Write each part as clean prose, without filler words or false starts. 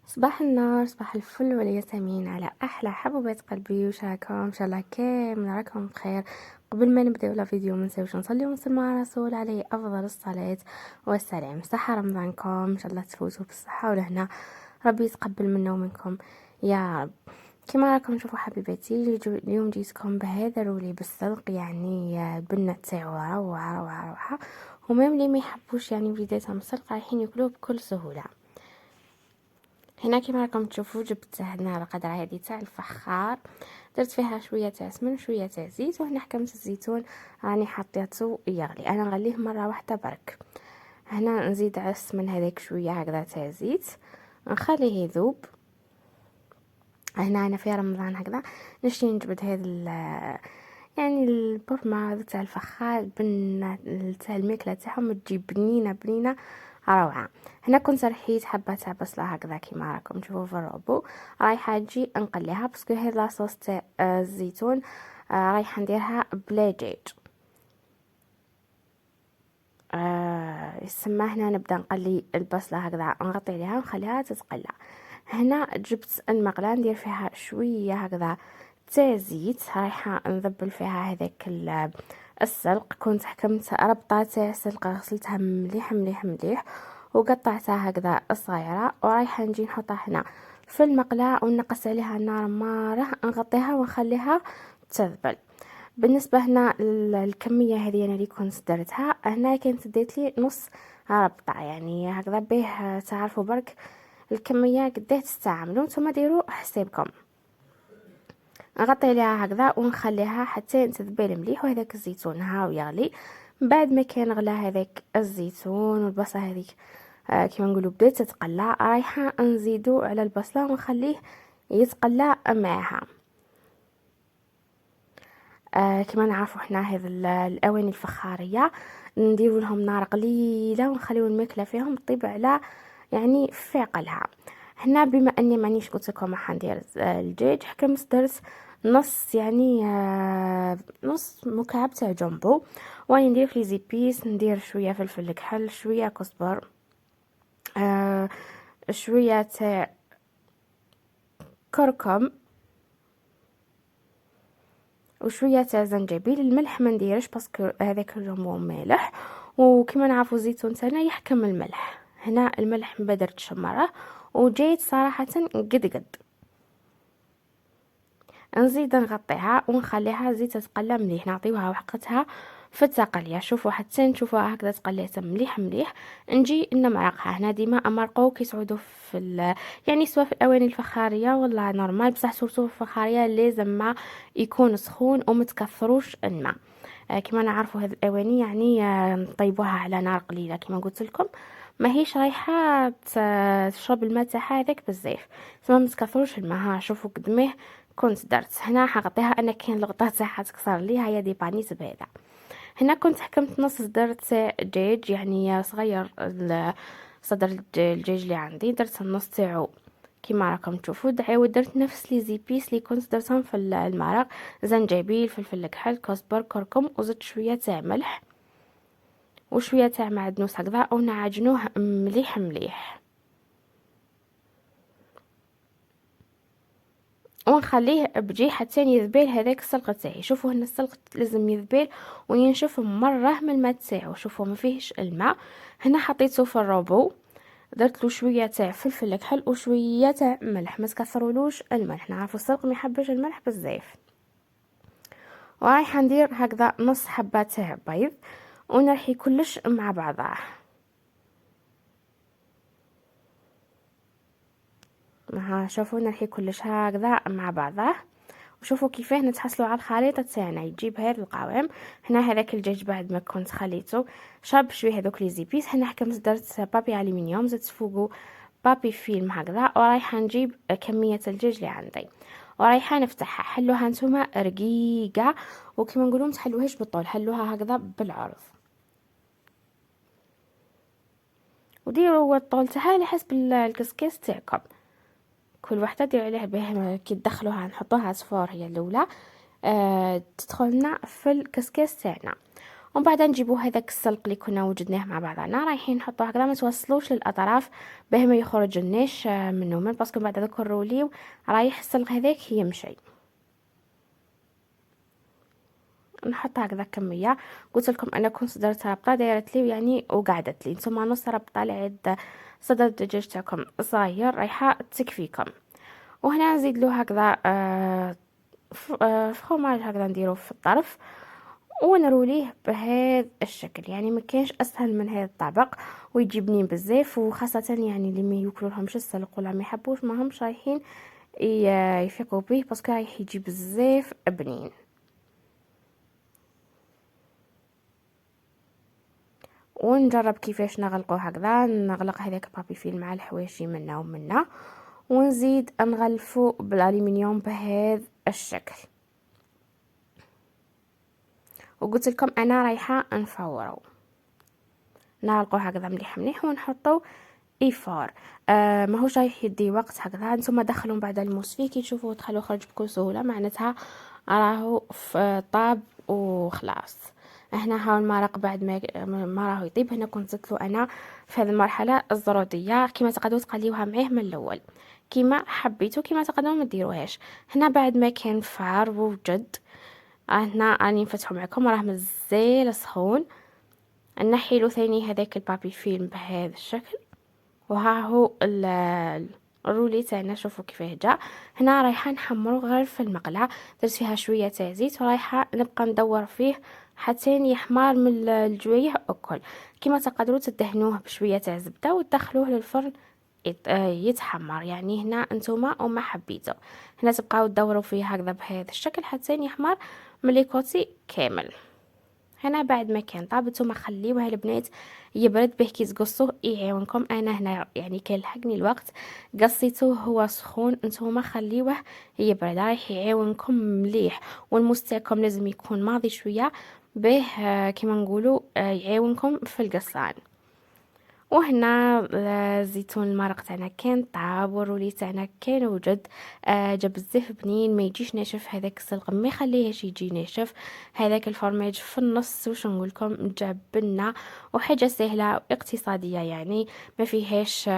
صباح النور، صباح الفل والياسمين على احلى حبوبات قلبي. وش راكم؟ ان شاء الله كامل راكم بخير. قبل ما نبداو لا فيديو ما نساوش نصلي ونسلم على رسول عليه افضل الصلاه والسلام. صحه رمضانكم ان شاء الله تفوتوا بالصحه والهنا، ربي يتقبل منا ومنكم يا رب. كما راكم تشوفوا حبيباتي، اليوم جيتكم بهذا الرولي بالصدق، يعني البنه تاعو روعه روعه روعه. ومام اللي ما يحبوش يعني وليداتهم السلق رايحين ياكلوه بكل سهوله. هنا كيما راكم تشوفوا جبت هنا القدرة هذه تاع الفخار، درت فيها شويه تاع سمن وشويه تاع زيت. وهنا حكمت الزيتون راني حطيته يغلي، انا نغليه مره واحده برك. هنا نزيد على السمن هذاك شويه هكذا تاع زيت، نخليه يذوب. هنا انا في رمضان هكذا نشتي نجبد هذا يعني البرمة تاع الفخار، البنة تاع الماكلة تاعهم تجي بنينة بنينة روعة. هنا كنت رحيت حبة تاع بصلة هكذا كيما راكم تشوفوا في الروبو، رايحة نجي نقليها باسكو هاد لاصوص تاع الزيتون رايحة نديرها بلا دجاج. يسمى هنا نبدا نقلي البصله هكذا، نغطي عليها ونخليها تتقلى. هنا جبت المقله ندير فيها شويه هكذا تاع زيت، رايحه نذبل فيها هذاك السلق. كنت حكمت ربطه تاع سلقه غسلتها مليح مليح مليح وقطعتها هكذا صغيره، ورايحه نجي نحطها هنا في المقله ونقص عليها النار مره، نغطيها ونخليها تذبل. بالنسبه هنا الكميه هذه انا اللي كنت درتها هنا كانت ديت لي نص ربطه، يعني هكذا به تعرفوا برك الكميه قداه تستعملوا، نتوما ديروا حسابكم. نغطي عليها هكذا ونخليها حتى تذبل مليح، وهذاك الزيتون هاو يغلي. بعد ما كان غلا هذاك الزيتون والبصله هذيك كيما نقولوا بدات تتقلى، رايحه نزيدو على البصله ونخليه يتقلى معها. كما نعرفوا حنا هذا الاواني الفخاريه نديروا لهم نار قليله ونخليو الماكله فيهم طيب على يعني في عقلها. هنا بما اني مانيش قلت لكم راح ندير الدجاج، حكمت درت نص يعني نص مكعب تاع جامبو، واني ندير في زيبيس، ندير شويه فلفل كحل، شويه كزبر، آه شويه تاع كركم، وشويه تاع زنجبيل. الملح ما نديرش باسكو هذاك الجمبون مالح، وكما نعرفوا الزيتون تاعنا يحكم الملح. هنا الملح ما درتش مره وجيت صراحه قد قد. نزيد نغطيها ونخليها زيت تتقلى مليح، نعطيوها وحقتها في التقليه. شوفوا حتى نشوفوها هكذا تقليت مليح مليح، نجي نمرقها. هنا ديما امرقوا كيصعدوا في يعني سواء في الاواني الفخاريه ولا نورمال، بصح سورتو في الفخاريه لازم ما يكون سخون وما تكثروش الماء. كما نعرفوا هذه الاواني يعني نطيبوها على نار قليله كما قلت لكم، ماهيش رايحه تشرب الماء تاعها هذاك بزاف، ثم ما تكثروش الماء. ها شوفوا قد ما كنت درت. هنا حغطيها انا كاين الغطاء تاعها تكسر لي، هيا ديبانيت بهذا. هنا كنت حكمت نص صدر تاع دجاج يعني صغير، صدر الدجاج اللي عندي درت النص تاعو كيما راكم تشوفوا. ودرت نفس لي زيبيس اللي كنت درتهم في المرق، زنجبيل، فلفل كحل، كزبر، كركم، وزدت شويه تاع ملح وشويه تاع معدنوس هكذا، ونعجنوه مليح مليح ونخليه بجي حتى يذبل هذاك السلق تاعي. شوفوا هنا السلق لازم يذبل وينشف مره من الماء تاعو، شوفوا ما فيهش الماء. هنا حطيته في الروبو، درت له شويه تاع فلفل كحل وشويه تاع ملح، ما تكثرولوش الملح، نعرفوا السلق ما يحبش الملح بزاف. ورايحه ندير هكذا نص حبه تاع بيض ونرحي كلش مع بعضه. ها شوفوا نرحي كلش هكذا مع بعضه، وشوفوا كيفاه نتحصلوا على الخليطه تاعنا يجيب هذا القوام. هنا هذاك الدجاج بعد ما كنت خليته شرب شويه هذوك لي زيبيس. هنا حكمت درت بابي الومنيوم، زدت فوقو بابي فيلم هكذا، ورايحه نجيب كميه الدجاج اللي عندي ورايحه نفتحها. حلوها نتوما رقيقه، وكما نقولوا متحلوهاش بالطول، حلوها هكذا بالعرض، وديروا الطول تاعها على حسب الكسكاس تاعكم. كل وحده دير عليه به كي تدخلوها نحطوها صفار هي الاولى تدخلنا في الكسكاس تاعنا. ومن بعد نجيبو هذاك السلق اللي كنا وجدناه مع بعضنا رايحين نحطوه هكذا ما توصلوش للاطراف باه ما يخرج النيش منه من باسكو بعد هذاك الرولي رايح السلق هذاك يمشي. نحط هكذا كميه. قلت لكم انا كنت درت رابطه دايرت لي يعني وقعدت لي، نتوما نص رابطه لعد صدر الدجاج تاعكم صغير رايحه تكفيكم. وهنا نزيد له هكذا فخوماج هكذا نديروه في الطرف ونروليه بهذا الشكل. يعني ما كانش اسهل من هذا الطبق ويجي بنين بزاف، وخاصه يعني اللي ما ياكلوا لهمش السلق ولا ما يحبوش ما همش رايحين يفيقوا به باسكو رايح يجي بزاف بنين. ونجرب كيفاش نغلقه هكذا. نغلق هذاك بابي فيل مع الحواشي منا ومنا ونزيد نغلفه بالالومنيوم بهذا الشكل. وقلت لكم انا رايحه نفورو، نعلقوه هكذا مليح مليح ونحطو ايفار. ماهوش رايح يدي وقت هكذا. نتوما دخلوا بعد الموس فيه كي تشوفوه تخلوه خرج بكل سهوله معناتها راهو طاب وخلاص. هنا هاو المرق بعد ما راهو يطيب. هنا كنت زدت له انا في هذه المرحله الزروديه كيما تقدروا تقليوها معاه من الاول كيما حبيتو، كيما تقدروا ما ديروهاش. هنا بعد ما كان فار وجد هنا راني نفتحو معكم راه مازال سخون. نحيلو ثاني هذاك البابي فيلم بهذا الشكل. وها هو الرولي تاعنا شوفوا كيفاه جا. هنا رايحه نحمرو غير في المقله، درت فيها شويه تاع زيت ورايحه نبقى ندور فيه حتى يحمر من الجويه اكل. كما تقدروا تدهنوه بشويه تاع زبده وتدخلوه للفرن يتحمر. يعني هنا انتوما وما حبيتو هنا تبقاو تدوروا فيه هكذا بهذا الشكل حتى يحمر من لي كوتي كامل. هنا بعد ما كان طاب نتوما خليوه البنات يبرد به كي تقصوه يعاونكم. انا هنا يعني كان لحقني الوقت قصيتوه هو سخون، نتوما خليوه يبرد رايح يعاونكم مليح. والموس تاعكم لازم يكون ماضي شويه به كيما نقولوا يعاونكم في القصان. وهنا الزيتون المرق تاعنا كان طاب والرولي تاعنا كان وجد جا بزاف بنين ما يجيش ناشف. هذاك السلق ما يخليهش يجي ناشف. هذاك الفرماج في النص واش نقول لكم جا بنا وحاجه سهله واقتصاديه يعني ما فيهاش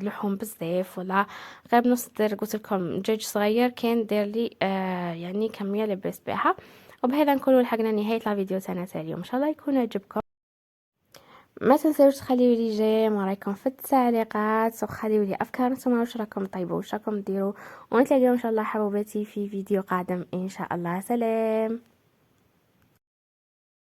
لحوم بزاف ولا غير بنص دير. قلت لكم دجاج صغير كان دير لي يعني كميه لاباس بها. وبهذا نكونوا لحقنا نهايه الفيديو تاعنا تاع اليوم. ان شاء الله يكون عجبكم. ما تنسوش تخليوا لي جيم ورايكم في التعليقات وخليوا لي افكار نتوما واش راكم طيبوا واش راكم ديروا. ونتلاقاو ان شاء الله حبوباتي في فيديو قادم ان شاء الله. سلام.